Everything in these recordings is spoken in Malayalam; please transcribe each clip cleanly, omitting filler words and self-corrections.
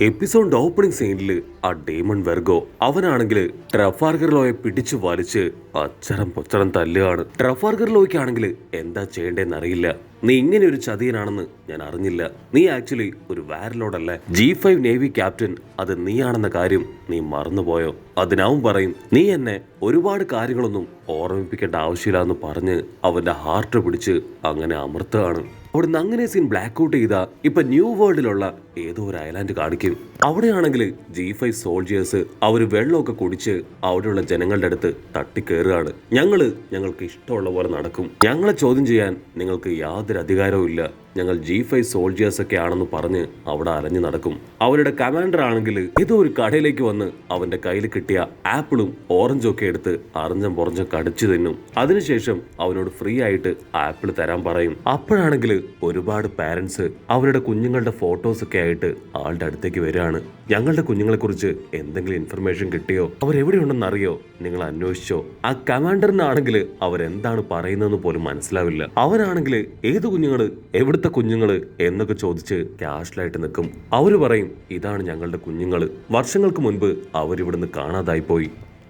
എപ്പിസോഡിന്റെ ഓപ്പണിംഗ് സീനിൽ ആ ഡേമൺ വെർഗോ അവനാണെങ്കിൽ ട്രഫാർഗർ ലോയെ പിടിച്ചു വലിച്ച് അച്ചരം പൊച്ചരം തല്ലുകയാണ്. ട്രഫാർഗർ ലോയ്ക്കാണെങ്കിൽ എന്താ ചെയ്യേണ്ടതെന്ന് അറിയില്ല. നീ ഇങ്ങനെ ഒരു ചതിയനാണെന്ന് ഞാൻ അറിഞ്ഞില്ല. നീ ആക്ച്വലി ഒരു വാരലോഡല്ലേ, G5 നേവി ക്യാപ്റ്റൻ. അത് നീയാണെന്ന കാര്യം നീ മറന്നുപോയോ? അതിനാവും പറയും നീ എന്നെ ഒരുപാട് കാര്യങ്ങളൊന്നും ഓർമ്മിപ്പിക്കേണ്ട ആവശ്യമില്ല എന്ന് പറഞ്ഞ് അവന്റെ ഹാർട്ട് പിടിച്ച് അങ്ങനെ അമർത്തുകയാണ്. അവിടുന്ന് അങ്ങനെ സീൻ ബ്ലാക്ക് ഔട്ട് ചെയ്താ ഇപ്പൊ ന്യൂ വേൾഡിലുള്ള ഏതോ ഒരു ഐലാൻഡ് കാണിക്കും. അവിടെയാണെങ്കിൽ G5 സോൾജിയേഴ്സ് അവര് വെള്ളമൊക്കെ കുടിച്ച് അവിടെയുള്ള ജനങ്ങളുടെ അടുത്ത് തട്ടിക്കേറുകയാണ്. ഞങ്ങൾക്ക് ഇഷ്ടമുള്ള പോലെ നടക്കും, ഞങ്ങളെ ചോദ്യം ചെയ്യാൻ നിങ്ങൾക്ക് യാതൊരു അധികാരവും ഇല്ല, ഞങ്ങൾ G5 സോൾജിയേഴ്സ് ഒക്കെ ആണെന്ന് പറഞ്ഞ് അവിടെ അലഞ്ഞു നടക്കും. അവരുടെ കമാൻഡർ ആണെങ്കിൽ ഏതോ ഒരു കടയിലേക്ക് വന്ന് അവന്റെ കയ്യിൽ കിട്ടിയ ആപ്പിളും ഓറഞ്ചും ഒക്കെ എടുത്ത് അറിഞ്ഞം പുറഞ്ഞും കടിച്ചു തിന്നും. അതിനുശേഷം അവനോട് ഫ്രീ ആയിട്ട് ആപ്പിൾ തരാൻ പറയും. അപ്പോഴാണെങ്കിൽ ഒരുപാട് പാരന്റ്സ് അവരുടെ കുഞ്ഞുങ്ങളുടെ ഫോട്ടോസ് ഒക്കെ ആയിട്ട് ആളുടെ അടുത്തേക്ക് വരികയാണ്. ഞങ്ങളുടെ കുഞ്ഞുങ്ങളെ കുറിച്ച് എന്തെങ്കിലും ഇൻഫർമേഷൻ കിട്ടിയോ, അവരെവിടെയുണ്ടെന്ന് അറിയോ, നിങ്ങൾ അന്വേഷിച്ചോ? ആ കമാൻഡറിനാണെങ്കിൽ അവരെന്താണ് പറയുന്നതെന്ന് പോലും മനസ്സിലാവില്ല. അവനാണെങ്കിൽ ഏത് കുഞ്ഞുങ്ങള്, എവിടുത്തെ കുഞ്ഞുങ്ങള് എന്നൊക്കെ ചോദിച്ച് ക്യാഷ്വലായിട്ട് നിൽക്കും. അവര് പറയും ഇതാണ് ഞങ്ങളുടെ കുഞ്ഞുങ്ങള്, വർഷങ്ങൾക്ക് മുൻപ് അവരിവിടുന്ന് കാണാതായി പോയി.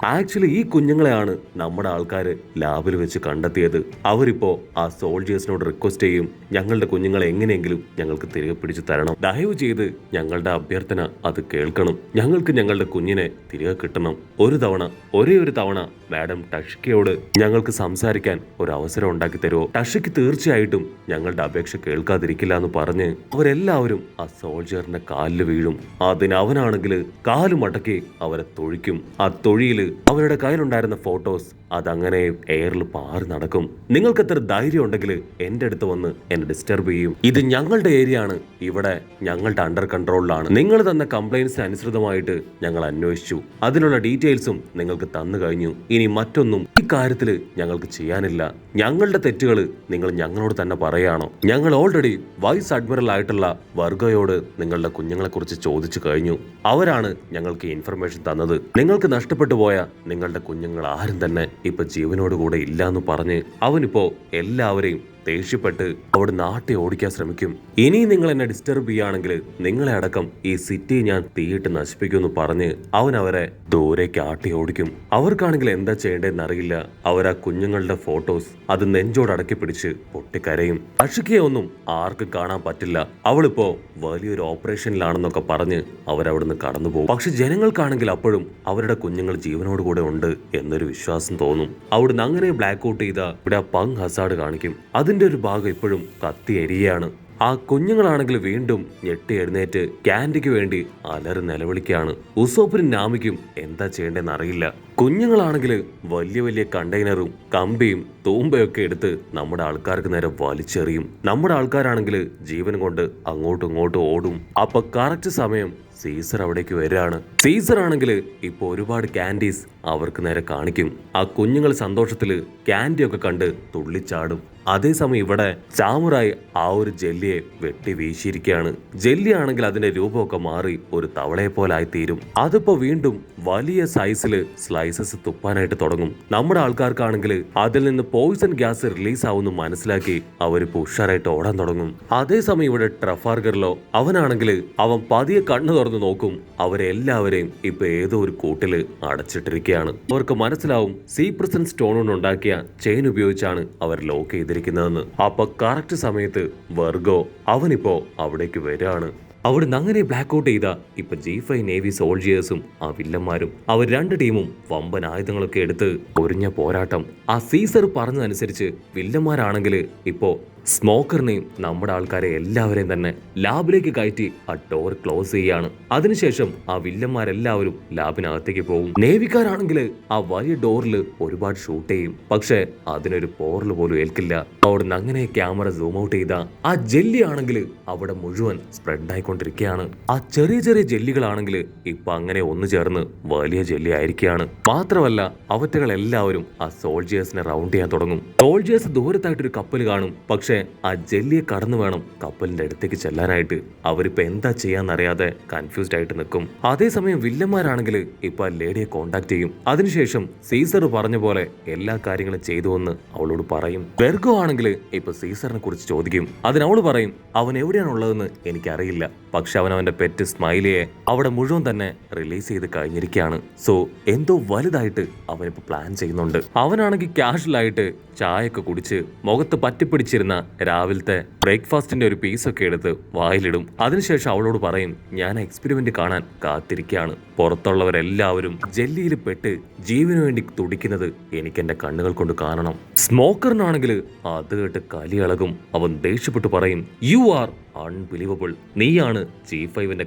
ആക്ച്വലി ഈ കുഞ്ഞുങ്ങളെയാണ് നമ്മുടെ ആൾക്കാര് ലാബിൽ വെച്ച് കണ്ടെത്തിയത്. അവരിപ്പോ ആ സോൾജിയേഴ്സിനോട് റിക്വസ്റ്റ് ചെയ്യും, ഞങ്ങളുടെ കുഞ്ഞുങ്ങളെ എങ്ങനെയെങ്കിലും ഞങ്ങൾക്ക് തിരികെ പിടിച്ചു തരണം, ദയവ് ചെയ്ത് ഞങ്ങളുടെ അഭ്യർത്ഥന അത് കേൾക്കണം, ഞങ്ങൾക്ക് ഞങ്ങളുടെ കുഞ്ഞിനെ തിരികെ കിട്ടണം, ഒരേ ഒരു തവണ മാഡം ടഷിക്കയോട് ഞങ്ങൾക്ക് സംസാരിക്കാൻ ഒരു അവസരം ഉണ്ടാക്കി തരുമോ? ടഷിക്ക് തീർച്ചയായിട്ടും ഞങ്ങളുടെ അപേക്ഷ കേൾക്കാതിരിക്കില്ല എന്ന് പറഞ്ഞ് അവരെല്ലാവരും ആ സോൾജിയറിന്റെ കാലിൽ വീഴും. അതിനവനാണെങ്കിൽ കാല് മടക്കി അവരെ തൊഴിക്കും. ആ തൊഴിയില് അവരുടെ കയ്യിലുണ്ടായിരുന്ന ഫോട്ടോസ് അതങ്ങനെ എയറിൽ പാറി നടക്കും. നിങ്ങൾക്ക് എത്ര ധൈര്യം ഉണ്ടെങ്കിൽ എന്റെ അടുത്ത് വന്ന് എന്നെ ഡിസ്റ്റർബ് ചെയ്യും? ഇത് ഞങ്ങളുടെ ഏരിയ ആണ്, ഇവിടെ ഞങ്ങളുടെ അണ്ടർ കൺട്രോളിലാണ്. നിങ്ങൾ തന്ന കംപ്ലൈൻസിന് അനുസൃതമായിട്ട് ഞങ്ങൾ അന്വേഷിച്ചു, അതിനുള്ള ഡീറ്റെയിൽസും നിങ്ങൾക്ക് തന്നു കഴിഞ്ഞു. ഇനി മറ്റൊന്നും ഈ കാര്യത്തിൽ ഞങ്ങൾക്ക് ചെയ്യാനില്ല. ഞങ്ങളുടെ തെറ്റുകൾ നിങ്ങൾ ഞങ്ങളോട് തന്നെ പറയാണോ? ഞങ്ങൾ ഓൾറെഡി വൈസ് അഡ്മിറൽ ആയിട്ടുള്ള വർഗോയോട് നിങ്ങളുടെ കുഞ്ഞുങ്ങളെ കുറിച്ച് ചോദിച്ചു കഴിഞ്ഞു. അവരാണ് ഞങ്ങൾക്ക് ഇൻഫർമേഷൻ തന്നത്. നിങ്ങൾക്ക് നഷ്ടപ്പെട്ടു പോയ നിങ്ങളുടെ കുഞ്ഞുങ്ങൾ ആരും തന്നെ ഇപ്പൊ ജീവനോടുകൂടെ ഇല്ലാന്ന് പറഞ്ഞ് അവനിപ്പോ എല്ലാവരെയും ദേഷ്യപ്പെട്ട് അവിടെ നാട്ടി ഓടിക്കാൻ ശ്രമിക്കും. ഇനി നിങ്ങൾ എന്നെ ഡിസ്റ്റർബ് ചെയ്യുകയാണെങ്കിൽ നിങ്ങളെ അടക്കം ഈ സിറ്റി ഞാൻ തീയിട്ട് നശിപ്പിക്കുമെന്ന് പറഞ്ഞ് അവൻ അവരെ ദൂരേക്ക് ആട്ടി ഓടിക്കും. അവർക്കാണെങ്കിൽ എന്താ ചെയ്യേണ്ടതെന്ന് അറിയില്ല. അവരാ കുഞ്ഞുങ്ങളുടെ ഫോട്ടോസ് അത് നെഞ്ചോടടക്കി പിടിച്ച് പൊട്ടിക്കരയും. അഷിക്കയെ ഒന്നും ആർക്കും കാണാൻ പറ്റില്ല, അവളിപ്പോ വലിയൊരു ഓപ്പറേഷനിലാണെന്നൊക്കെ പറഞ്ഞ് അവരവിടുന്ന് കടന്നുപോകും. പക്ഷെ ജനങ്ങൾക്കാണെങ്കിൽ അപ്പോഴും അവരുടെ കുഞ്ഞുങ്ങൾ ജീവനോടുകൂടെ ഉണ്ട് എന്നൊരു വിശ്വാസം തോന്നും. അവിടുന്ന് അങ്ങനെ ബ്ലാക്ക് ഔട്ട് ചെയ്ത ഇവിടെ പങ് ഹസാഡ് കാണിക്കും. അതിന്റെ ഒരു ഭാഗം ഇപ്പോഴും കത്തി എരിയാണ്. ആ കുഞ്ഞുങ്ങളാണെങ്കിൽ വീണ്ടും ഞെട്ടി എഴുന്നേറ്റ് ക്യാൻഡിക്ക് വേണ്ടി അലറി നിലവിളിക്കാണ്. ഉസോപ്പിനും നാമിക്കും എന്താ ചെയ്യേണ്ടതെന്ന് അറിയില്ല. കുഞ്ഞുങ്ങളാണെങ്കിൽ വലിയ വലിയ കണ്ടെയ്നറും കമ്പിയും തൂമ്പയൊക്കെ എടുത്ത് നമ്മുടെ ആൾക്കാർക്ക് നേരെ വലിച്ചെറിയും. നമ്മുടെ ആൾക്കാരാണെങ്കിൽ ജീവൻ കൊണ്ട് അങ്ങോട്ടും ഇങ്ങോട്ടും ഓടും. അപ്പൊ കറക്റ്റ് സമയം സീസർ അവിടേക്ക് വരികയാണ്. സീസർ ആണെങ്കിൽ ഇപ്പൊ ഒരുപാട് ക്യാൻഡീസ് അവർക്ക് നേരെ കാണിക്കും. ആ കുഞ്ഞുങ്ങൾ സന്തോഷത്തില് ക്യാൻഡിയൊക്കെ കണ്ട് തുള്ളിച്ചാടും. അതേസമയം ഇവിടെ സാമുറായി ആ ഒരു ജെല്ലിയെ വെട്ടി വീശിയിരിക്കുകയാണ്. ജെല്ലി ആണെങ്കിൽ അതിന്റെ രൂപമൊക്കെ മാറി ഒരു തവളയെ പോലെ ആയിത്തീരും. അതിപ്പോ വീണ്ടും വലിയ സൈസില് സ്ലൈസസ് തുപ്പാനായിട്ട് തുടങ്ങും. നമ്മുടെ ആൾക്കാർക്കാണെങ്കിൽ അതിൽ നിന്ന് പോയിസൺ ഗ്യാസ് റിലീസ് ആവുന്നു മനസ്സിലാക്കി അവരിപ്പോ ഉഷാറായിട്ട് ഓടാൻ തുടങ്ങും. അതേസമയം ഇവിടെ ട്രഫാർഗറിലോ അവനാണെങ്കിൽ അവൻ പതിയെ കണ്ണു തുറന്നു നോക്കും. അവരെല്ലാവരെയും ഇപ്പൊ ഏതോ ഒരു കൂട്ടില് അടച്ചിട്ടിരിക്കുകയാണ്. അവർക്ക് മനസ്സിലാവും സീപ്രസൻ സ്റ്റോൺ കൊണ്ട് ഉണ്ടാക്കിയ ചെയിൻ ഉപയോഗിച്ചാണ് അവർ ലോക്ക് ചെയ്തിരിക്കുന്നതെന്ന്. അപ്പൊ കറക്റ്റ് സമയത്ത് വെർഗോ അവനിപ്പോ അവിടേക്ക് വരികയാണ്. അവിടുന്ന് അങ്ങനെ ബ്ലാക്ക് ഔട്ട് ചെയ്ത ഇപ്പൊ G5 നേവി സോൾജിയേഴ്സും ആ വില്ലന്മാരും അവർ രണ്ട് ടീമും വമ്പൻ ആയുധങ്ങളൊക്കെ എടുത്ത് ഒരിഞ്ഞ പോരാട്ടം. ആ സീസർ പറഞ്ഞതനുസരിച്ച് വില്ലന്മാരാണെങ്കിൽ ഇപ്പോ സ്മോക്കറിനെയും നമ്മുടെ ആൾക്കാരെ എല്ലാവരെയും തന്നെ ലാബിലേക്ക് കയറ്റി ആ ഡോർ ക്ലോസ് ചെയ്യാണ്. അതിനുശേഷം ആ വില്ലന്മാരെല്ലാവരും ലാബിനകത്തേക്ക് പോകും. നേവിക്കാരാണെങ്കിൽ ആ വലിയ ഡോറിൽ ഒരുപാട് ഷൂട്ട് ചെയ്യും, പക്ഷെ അതിനൊരു പോറൽ പോലും ഏൽക്കില്ല. അവിടുന്ന് അങ്ങനെ ക്യാമറ സൂം ഔട്ട് ചെയ്ത ആ ജെല്ലി ആണെങ്കിൽ അവിടെ മുഴുവൻ സ്പ്രെഡ് ആയിക്കൊണ്ടിരിക്കുകയാണ്. ആ ചെറിയ ചെറിയ ജെല്ലികളാണെങ്കിൽ ഇപ്പൊ അങ്ങനെ ഒന്നു ചേർന്ന് വലിയ ജെല്ലി ആയിരിക്കുകയാണ്. മാത്രമല്ല അവറ്റകൾ എല്ലാവരും ആ സോൾജിയേഴ്സിനെ റൗണ്ട് ചെയ്യാൻ തുടങ്ങും. സോൾജിയേഴ്സ് ദൂരത്തായിട്ടൊരു കപ്പൽ കാണും, പക്ഷെ പക്ഷേ ആ ജെല്ലിയെ കടന്നു വേണം കപ്പലിന്റെ അടുത്തേക്ക് ചെല്ലാനായിട്ട്. അവരിപ്പോ എന്താ ചെയ്യാന്നറിയാതെ കൺഫ്യൂസ്ഡ് ആയിട്ട് നിൽക്കും. അതേസമയം വില്ലന്മാരാണെങ്കിൽ ഇപ്പൊ ആ ലേഡിയെ കോണ്ടാക്ട് ചെയ്യും. അതിനുശേഷം സീസർ പറഞ്ഞ പോലെ എല്ലാ കാര്യങ്ങളും ചെയ്തു എന്ന് അവളോട് പറയും. വെർഗോ ആണെങ്കിൽ ഇപ്പൊ സീസറിനെ കുറിച്ച് ചോദിക്കും. അതിനവള് പറയും, അവൻ എവിടെയാണുള്ളതെന്ന് എനിക്കറിയില്ല, പക്ഷെ അവന്റെ പെറ്റ് സ്മൈലിയെ അവിടെ മുഴുവൻ തന്നെ റിലീസ് ചെയ്ത് കഴിഞ്ഞിരിക്കുകയാണ്. സോ എന്തോ വലുതായിട്ട് അവനിപ്പോ പ്ലാൻ ചെയ്യുന്നുണ്ട്. അവനാണെങ്കിൽ കാഷ്വലായിട്ട് ചായയൊക്കെ കുടിച്ച് മുഖത്ത് പറ്റിപ്പിടിച്ചിരുന്ന രാവിലത്തെ ബ്രേക്ക്ഫാസ്റ്റിന്റെ ഒരു പീസൊക്കെ എടുത്ത് വായിലിടും. അതിനുശേഷം അവളോട് പറയും, ഞാൻ എക്സ്പെരിമെന്റ് കാണാൻ കാത്തിരിക്കുകയാണ്. പുറത്തുള്ളവരെല്ലാവരും ജെല്ലിയിൽ പെട്ട് ജീവന് വേണ്ടി തുടിക്കുന്നത് എനിക്ക് എന്റെ കണ്ണുകൾ കൊണ്ട് കാണണം. സ്മോക്കറിനാണെങ്കിൽ അത് കേട്ട് കലിയളകും. അവൻ ദേഷ്യപ്പെട്ട് പറയും, യു ആർ അൺബിലീവബിൾ. നീയാണ് G5ന്റെ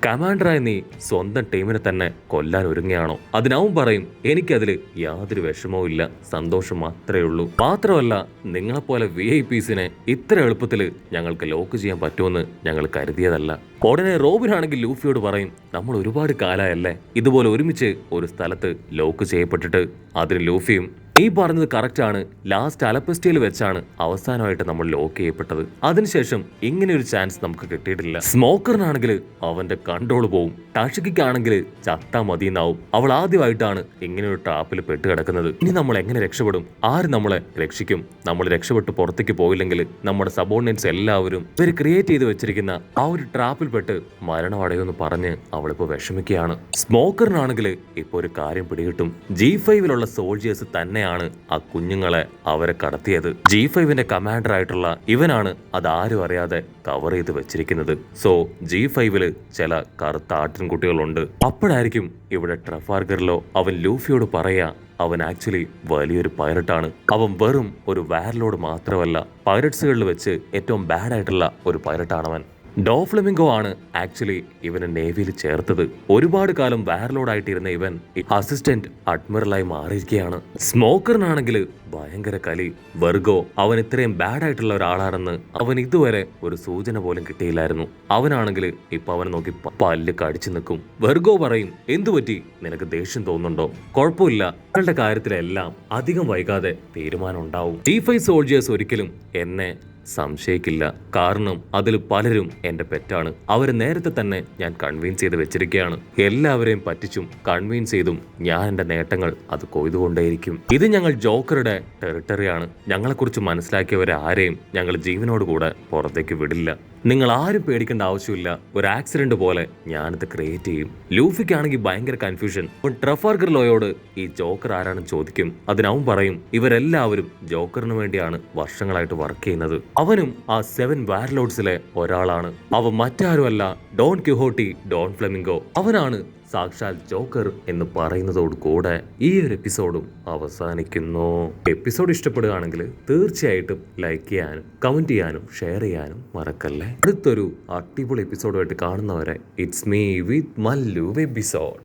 കമാൻഡറായ നീ സ്വന്തം ടീമിനെ തന്നെ കൊല്ലാൻ ഒരുങ്ങയാണോ? അതിനവൻ പറയും, എനിക്കതില് യാതൊരു വിഷമവും ഇല്ല, സന്തോഷം മാത്രമേ ഉള്ളൂ. മാത്രമല്ല, നിങ്ങളെപ്പോലെ VIPസിനെ ഇത്ര എളുപ്പത്തില് ഞങ്ങൾക്ക് ലോക്ക് ചെയ്യാൻ പറ്റുമെന്ന് ഞങ്ങൾ കരുതിയതല്ല. ഉടനെ റോബിനാണെങ്കിൽ ലൂഫിയോട് പറയും, നമ്മൾ ഒരുപാട് കാലമല്ലേ ഇതുപോലെ ഒരുമിച്ച് ഒരു സ്ഥലത്ത് ലോക്ക് ചെയ്യപ്പെട്ടിട്ട്. അതിന് ലൂഫിയും, നീ പറഞ്ഞത് കറക്റ്റ് ആണ്, ലാസ്റ്റ് അലപ്പസ്റ്റയിൽ വെച്ചാണ് അവസാനമായിട്ട് നമ്മൾ ലോക്ക് ചെയ്യപ്പെട്ടത്. അതിനുശേഷം ഇങ്ങനെ ഒരു ചാൻസ് നമുക്ക് കിട്ടിയിട്ടില്ല. സ്മോക്കറിനാണെങ്കിൽ അവന്റെ കൺട്രോൾ പോവും. ടാഷിക്കാണെങ്കിൽ ചത്താ മതിയെന്നാവും. അവൾ ആദ്യമായിട്ടാണ് ഇങ്ങനെ ഒരു ട്രാപ്പിൽ പെട്ട് കിടക്കുന്നത്. ഇനി നമ്മൾ എങ്ങനെ രക്ഷപ്പെടും? ആര് നമ്മളെ രക്ഷിക്കും? നമ്മൾ രക്ഷപ്പെട്ട് പുറത്തേക്ക് പോയില്ലെങ്കിൽ നമ്മുടെ സബോർഡിനേറ്റ്സ് എല്ലാവരും ഇവർ ക്രിയേറ്റ് ചെയ്ത് വെച്ചിരിക്കുന്ന ആ ഒരു ട്രാപ്പിൽ പെട്ട് മരണമടയുമെന്ന് പറഞ്ഞ് അവളിപ്പോ വിഷമിക്കുകയാണ്. സ്മോക്കറിനാണെങ്കിൽ ഇപ്പൊ ഒരു കാര്യം പിടികിട്ടും. G5ലുള്ള സോൾജേഴ്സ് തന്നെയാണ് ആ കുഞ്ഞുങ്ങളെ അവരെ കടത്തിയത്. G5ന്റെ കമാൻഡർ ആയിട്ടുള്ള ഇവനാണ് അതാരും അറിയാതെ കവർ ചെയ്ത് വെച്ചിരിക്കുന്നത്. സോ G5ല് ചില കറുത്ത ആട്ടിൻകുട്ടികളുണ്ട്. അപ്പോഴായിരിക്കും ഇവിടെ ട്രഫാർഗറിലോ അവൻ ലൂഫിയോട് പറയാ, അവൻ ആക്ച്വലി വലിയൊരു പൈററ്റാണ്. അവൻ വെറും ഒരു വാർലോഡ് മാത്രമല്ല, പൈററ്റ്സുകളിൽ വെച്ച് ഏറ്റവും ബാഡ് ആയിട്ടുള്ള ഒരു പൈററ്റാണവൻ. ഡോഫ്ലെമിംഗോ ആണ് ആക്ച്വലി ഇവനെ നേവിയിൽ ചേർത്തത്. ഒരുപാട് കാലം വാർലോഡായിട്ടിരുന്ന ഇവൻ അസിസ്റ്റന്റ് അഡ്മിറലായി മാറിയിരിക്കുകയാണ്. സ്മോക്കറിനാണെങ്കിൽ ഭയങ്കര കലി. വെർഗോ അവൻ ഇത്രയും ബാഡ് ആയിട്ടുള്ള ഒരാളാണെന്ന് അവൻ ഇതുവരെ ഒരു സൂചന പോലും കിട്ടിയില്ലായിരുന്നു. അവനാണെങ്കിൽ ഇപ്പൊ അവനെ നോക്കി പല്ല് കടിച്ചു നിൽക്കും. വെർഗോ പറയും, എന്തുപറ്റി, നിനക്ക് ദേഷ്യം തോന്നുന്നുണ്ടോ? കുഴപ്പമില്ല, അവളുടെ കാര്യത്തിലെല്ലാം അധികം വൈകാതെ തീരുമാനം ഉണ്ടാവും. G5 സോൾജേഴ്സ് ഒരിക്കലും എന്നെ സംശയിക്കില്ല, കാരണം അതിൽ പലരും എന്റെ പെറ്റാണ്. അവരെ നേരത്തെ തന്നെ ഞാൻ കൺവിൻസ് ചെയ്ത് വെച്ചിരിക്കുകയാണ്. എല്ലാവരെയും പറ്റിച്ചും കൺവിൻസ് ചെയ്തും ഞാൻ എന്റെ നേട്ടങ്ങൾ അത് കൊയ്തുകൊണ്ടേയിരിക്കും. ഇത് ഞങ്ങൾ ജോക്കറുടെ ടെറിട്ടറിയാണ്. ഞങ്ങളെക്കുറിച്ച് മനസ്സിലാക്കിയവരെ ആരെയും ഞങ്ങൾ ജീവനോടുകൂടെ പുറത്തേക്ക് വിടില്ല. നിങ്ങൾ ആരും പേടിക്കേണ്ട ആവശ്യമില്ല. ഒരു ആക്സിഡന്റ് പോലെ ഞാനിത് ക്രിയേറ്റ് ചെയ്യും. ലൂഫിക്കാണെങ്കിൽ ഭയങ്കര കൺഫ്യൂഷൻ. ട്രഫാർഗർ ലോയോട് ഈ ജോക്കർ ആരാണെന്ന് ചോദിക്കും. അതിനവൻ പറയും, ഇവരെല്ലാവരും ജോക്കറിന് വേണ്ടിയാണ് വർഷങ്ങളായിട്ട് വർക്ക് ചെയ്യുന്നത്. അവനും ആ 7 വാർലോഡ്സിലെ ഒരാളാണ്. അവൻ മറ്റാരുമല്ല, ഡോൺ ക്യുഹോട്ടി ഡോൺ ഫ്ലെമിംഗോ. അവനാണ് സാക്ഷാൽ ജോക്കർ എന്ന് പറയുന്നതോടുകൂടെ ഈ ഒരു എപ്പിസോഡും അവസാനിക്കുന്നു. എപ്പിസോഡ് ഇഷ്ടപ്പെടുകയാണെങ്കിൽ തീർച്ചയായിട്ടും ലൈക്ക് ചെയ്യാനും കമന്റ് ചെയ്യാനും ഷെയർ ചെയ്യാനും മറക്കല്ലേ. അടുത്തൊരു അടിപൊളി എപ്പിസോഡുമായിട്ട് കാണുന്നവരെ it's me with Mallu episode.